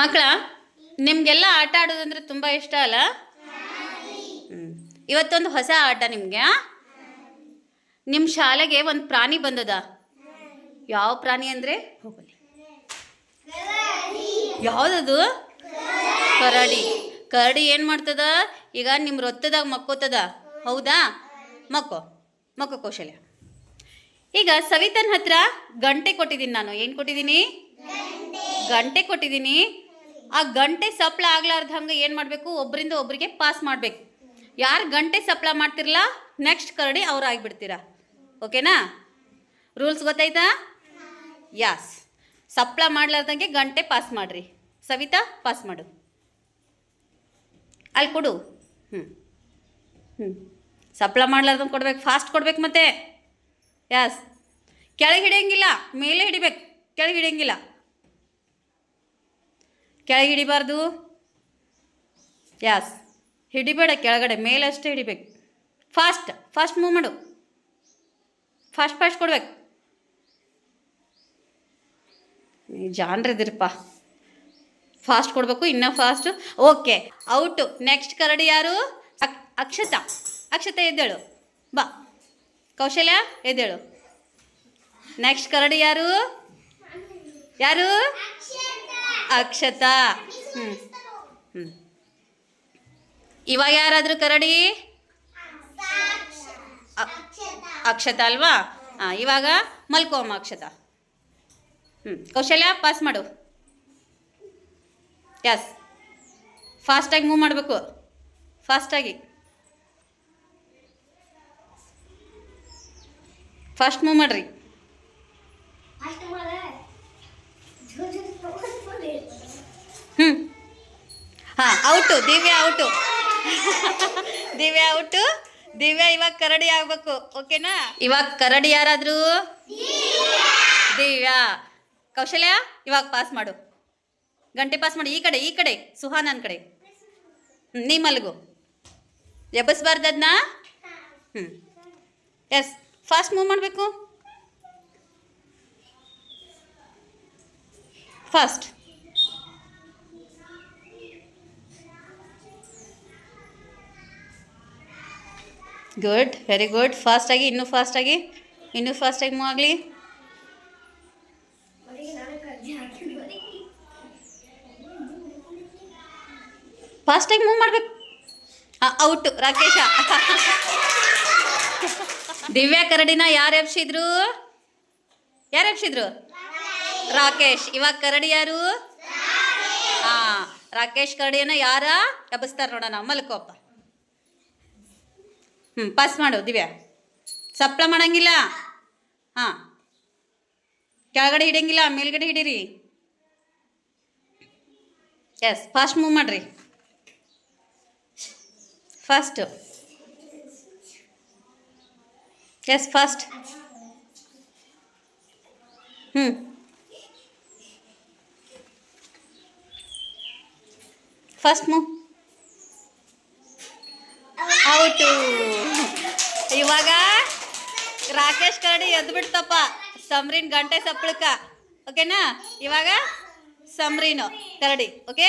ಮಕ್ಕಳ ನಿಮಗೆಲ್ಲ ಆಟ ಆಡೋದಂದ್ರೆ ತುಂಬ ಇಷ್ಟ ಅಲ್ಲ? ಇವತ್ತೊಂದು ಹೊಸ ಆಟ ನಿಮಗೆ. ನಿಮ್ಮ ಶಾಲೆಗೆ ಒಂದು ಪ್ರಾಣಿ ಬಂದದ. ಯಾವ ಪ್ರಾಣಿ ಅಂದರೆ ಹೋಗಲಿ, ಯಾವುದದು? ಕರಡಿ. ಕರಡಿ ಏನು ಮಾಡ್ತದ? ಈಗ ನಿಮ್ಮ ರೊತ್ತದಾಗ ಮಕ್ಕೋತದ, ಹೌದಾ? ಮಕ್ಕೋ ಮಕ್ಕೋ ಕೌಶಲ್ಯ. ಈಗ ಸವಿತನ ಹತ್ರ ಗಂಟೆ ಕೊಟ್ಟಿದ್ದೀನಿ ನಾನು. ಏನು ಕೊಟ್ಟಿದ್ದೀನಿ? ಗಂಟೆ ಕೊಟ್ಟಿದ್ದೀನಿ. ಆ ಗಂಟೆ ಸಪ್ಲ ಆಗ್ಲಾರ್ದಂಗೆ ಏನು ಮಾಡಬೇಕು? ಒಬ್ಬರಿಂದ ಒಬ್ಬರಿಗೆ ಪಾಸ್ ಮಾಡಬೇಕು. ಯಾರು ಗಂಟೆ ಸಪ್ಲ ಮಾಡ್ತಿರಲ್ಲ, ನೆಕ್ಸ್ಟ್ ಕರಡಿ ಅವ್ರು ಆಗಿಬಿಡ್ತೀರಾ. ಓಕೆನಾ? ರೂಲ್ಸ್ ಗೊತ್ತಾಯ್ತಾ? ಯಾಸ್. ಸಪ್ಲ ಮಾಡ್ಲಾರ್ದಂಗೆ ಗಂಟೆ ಪಾಸ್ ಮಾಡಿರಿ. ಸವಿತಾ, ಪಾಸ್ ಮಾಡು. ಅಲ್ಲಿ ಕೊಡು. ಸಪ್ಲ ಮಾಡ್ಲಾರ್ದಂಗೆ ಕೊಡ್ಬೇಕು, ಫಾಸ್ಟ್ ಕೊಡ್ಬೇಕು. ಮತ್ತೆ ಯಾಸ್. ಕೆಳಗೆ ಹಿಡಿಯಂಗಿಲ್ಲ, ಮೇಲೆ ಹಿಡಿಬೇಕು. ಕೆಳಗೆ ಹಿಡಿಯಂಗಿಲ್ಲ, ಕೆಳಗೆ ಹಿಡಿಬಾರ್ದು. ಯಾಸ್. ಹಿಡಿಬೇಡ ಕೆಳಗಡೆ, ಮೇಲೆ ಅಷ್ಟೇ ಹಿಡಿಬೇಕು. ಫಾಸ್ಟ್ ಫಾಸ್ಟ್ ಮೂವ್ ಮಾಡು. ಫಾಸ್ಟ್ ಫಾಸ್ಟ್ ಕೊಡ್ಬೇಕು. ಜಾನ್ರಿದಿರಪ್ಪ. ಫಾಸ್ಟ್ ಕೊಡಬೇಕು, ಇನ್ನೂ ಫಾಸ್ಟು. Okay, out. ನೆಕ್ಸ್ಟ್ ಕರಡಿ ಯಾರು? ಅಕ್ಷತಾ. ಅಕ್ಷತಾ ಎದ್ದೇಳು, ಬಾ. ಕೌಶಲ್ಯ ಎದ್ದೇಳು. ನೆಕ್ಸ್ಟ್ ಕರಡಿ ಯಾರು? ಯಾರು? ಅಕ್ಷತಾ. ಇವಾಗ ಯಾರಾದರೂ ಕರಡಿ? ಅಕ್ಷತಾ ಅಲ್ವಾ? ಇವಾಗ ಮಲ್ಕೋಮ್ಮ ಅಕ್ಷತಾ. ಕೌಶಲ್ಯ, ಪಾಸ್ ಮಾಡು. ಯಸ್. ಫಾಸ್ಟಾಗಿ ಮೂವ್ ಮಾಡಬೇಕು, ಫಾಸ್ಟಾಗಿ. ಫಾಸ್ಟ್ ಮೂವ್ ಮಾಡಿರಿ. ಹಾಂ, out. Divya out. Divya out. Divya ಇವಾಗ ಕರಡಿ ಆಗಬೇಕು. ಓಕೆನಾ? ಇವಾಗ ಕರಡಿ ಯಾರಾದರೂ? ದಿವ್ಯಾ. ಕೌಶಲ್ಯ, ಇವಾಗ ಪಾಸ್ ಮಾಡು. ಗಂಟೆ ಪಾಸ್ ಮಾಡಿ. ಈ ಕಡೆ, ಈ ಕಡೆ. ಸುಹಾನನ್ ಕಡೆ. ನೀ ಮಲಗು. ಎಬ್ಬಸ್ಬಾರ್ದದ್ನ. ಎಸ್. ಫಾಸ್ಟ್ ಮೂವ್ ಮಾಡಬೇಕು, ಫಾಸ್ಟ್. Good, very good. ಫಾಸ್ಟಾಗಿ, ಇನ್ನೂ ಫಾಸ್ಟಾಗಿ, ಇನ್ನೂ ಫಾಸ್ಟಾಗಿ ಮೂವ್ ಆಗಲಿ. ಫಾಸ್ಟಾಗಿ ಮೂವ್ ಮಾಡಬೇಕು. ಔಟು. ರಾಕೇಶ. ದಿವ್ಯಾ ಕರಡಿನ ಯಾರು ಎಬ್ಸಿದ್ರು? ಯಾರು ಎಬ್ಸಿದ್ರು? ರಾಕೇಶ್. ಇವಾಗ ಕರಡಿ ಯಾರು? ಹಾಂ, ರಾಕೇಶ್ ಕರಡಿಯನ್ನು ಯಾರ ಎಬ್ಬಿಸ್ತಾರೆ ನೋಡೋಣ. ಮಲ್ಕೋಪ್ಪ. ಪಾಸ್ ಮಾಡು ದಿವ್ಯಾ. ಸಪ್ಲ ಮಾಡಂಗಿಲ್ಲ. ಹಾಂ, ಕೆಳಗಡೆ ಹಿಡಿಯಂಗಿಲ್ಲ, ಮೇಲ್ಗಡೆ ಹಿಡೀರಿ. ಎಸ್. ಫಾಸ್ಟ್ ಮೂವ್ ಮಾಡಿರಿ, fast. Yes, fast. Fast move. Out. ಇವಾಗ ರಾಕೇಶ್ ಕರಡಿ ಎದ್ದು ಬಿಡ್ತಪ್ಪ ಸಮರೀನ್ ಗಂಟೆ ಸಪ್ಪಳಕ್ಕ. ಓಕೆನಾ? ಇವಾಗ ಸಮರೀನು ಕರಡಿ. ಓಕೆ.